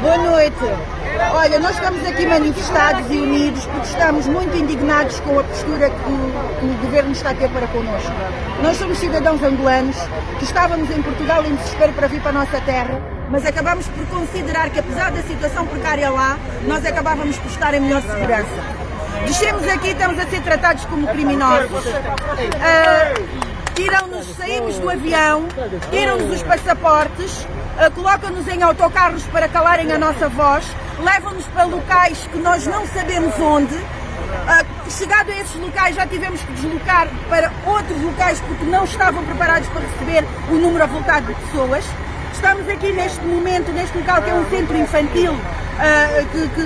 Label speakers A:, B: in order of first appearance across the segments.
A: Boa noite. Olha, nós estamos aqui manifestados e unidos porque estamos muito indignados com a postura que o governo está a ter para connosco. Nós somos cidadãos angolanos que estávamos em Portugal em desespero para vir para a nossa terra, mas acabamos por considerar que, apesar da situação precária lá, nós acabávamos por estar em melhor segurança. Descemos aqui e estamos a ser tratados como criminosos. Saímos do avião, tiram-nos os passaportes, colocam-nos em autocarros para calarem a nossa voz, levam-nos para locais que nós não sabemos onde. Chegado a esses locais já tivemos que deslocar para outros locais porque não estavam preparados para receber o número avultado de pessoas. Estamos aqui neste momento, neste local que é um centro infantil,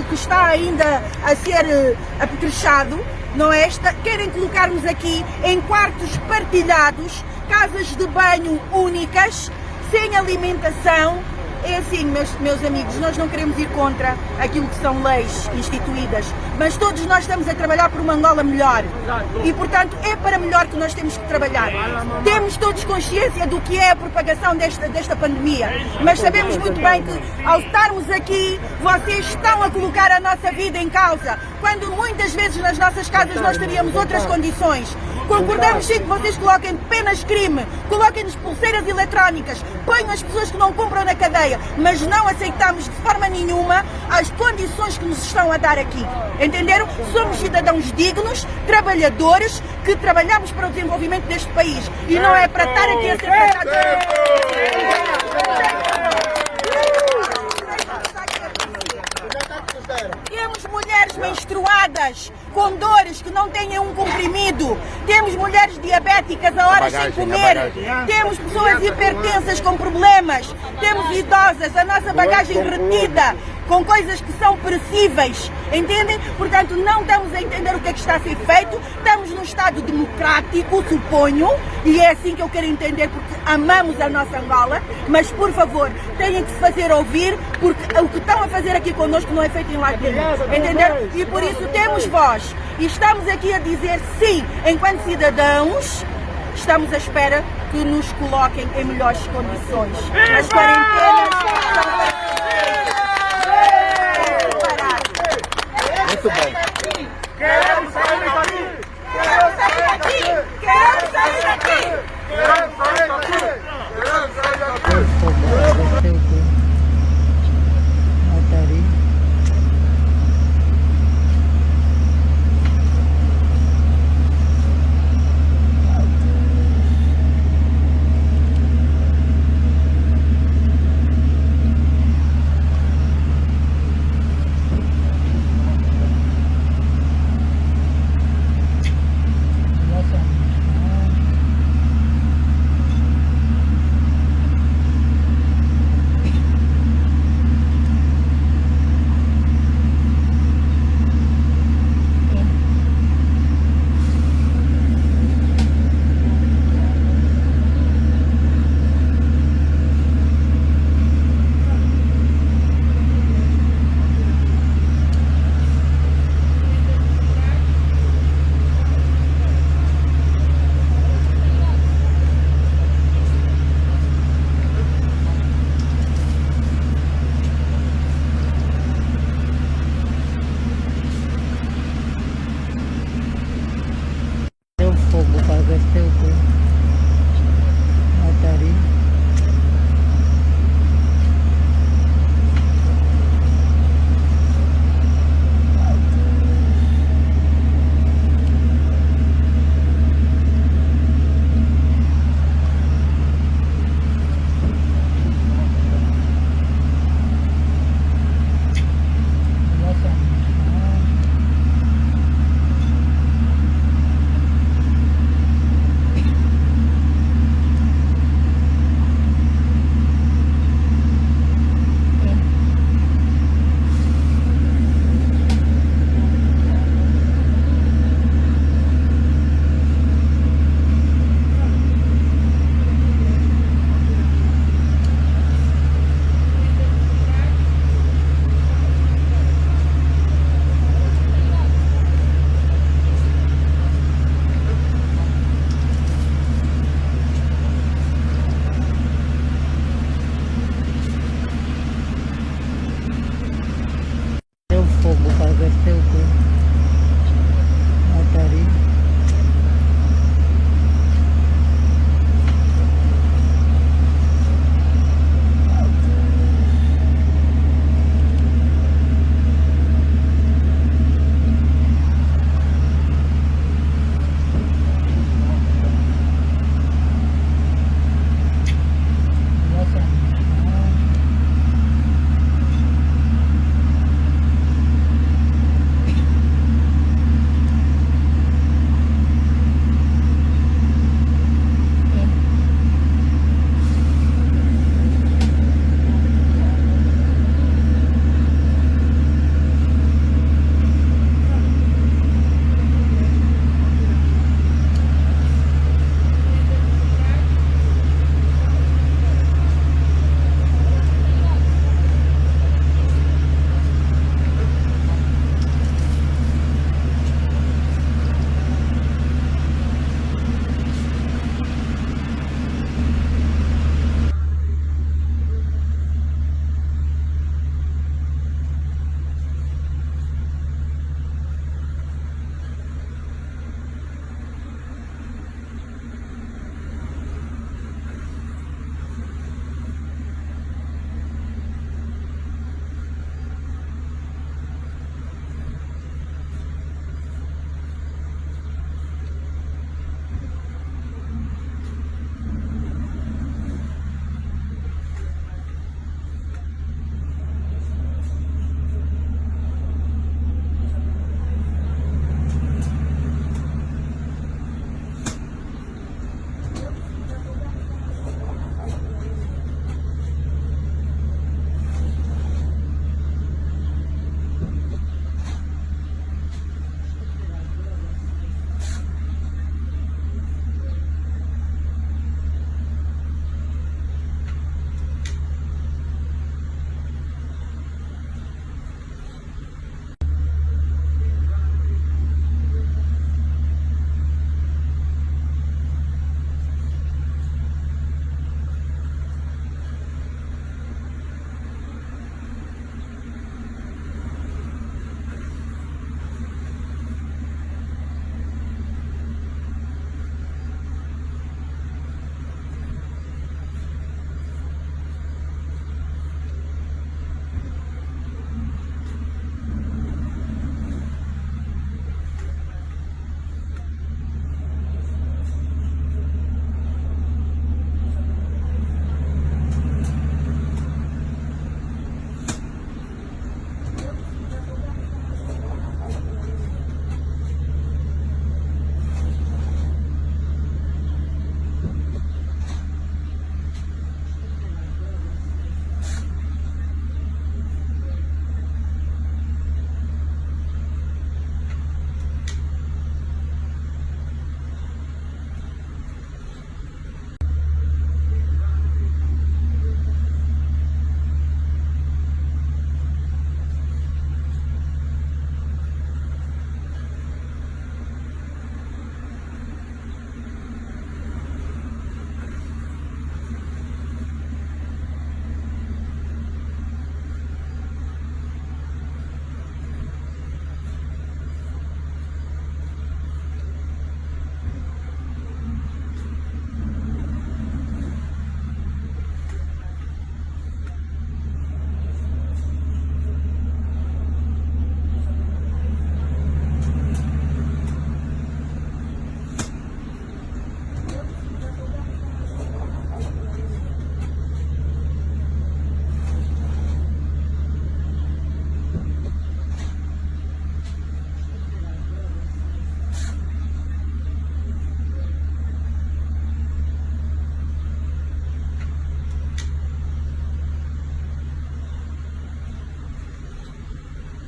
A: que está ainda a ser apetrechado, não é? Querem colocar-nos aqui em quartos partilhados, casas de banho únicas, sem alimentação. É assim, meus amigos, nós não queremos ir contra aquilo que são leis instituídas, mas todos nós estamos a trabalhar por uma Angola melhor e, portanto, é para melhor que nós temos que trabalhar. Temos todos consciência do que é a propagação desta pandemia, mas sabemos muito bem que, ao estarmos aqui, vocês estão a colocar a nossa vida em causa, quando muitas vezes nas nossas casas nós teríamos outras condições. Concordamos sim que vocês coloquem penas crime, coloquem-nos pulseiras eletrónicas, ponham as pessoas que não compram na cadeia, mas não aceitamos de forma nenhuma as condições que nos estão a dar aqui. Entenderam? Somos cidadãos dignos, trabalhadores, que trabalhamos para o desenvolvimento deste país e não é para estar aqui a ser tratados. Temos mulheres menstruadas com dores que não têm um comprimido, temos mulheres diabéticas a horas sem comer, temos pessoas hipertensas com problemas, temos idosas, a nossa bagagem retida com coisas que são perecíveis, entendem? Portanto, não estamos a entender o que é que está a ser feito, estamos num Estado democrático, suponho, e é assim que eu quero entender, porque amamos a nossa Angola, mas, por favor, têm que se fazer ouvir, porque o que estão a fazer aqui connosco não é feito em lado nenhum, entenderam? E por isso temos voz, e estamos aqui a dizer sim, enquanto cidadãos, estamos à espera que nos coloquem em melhores condições. As quarentenas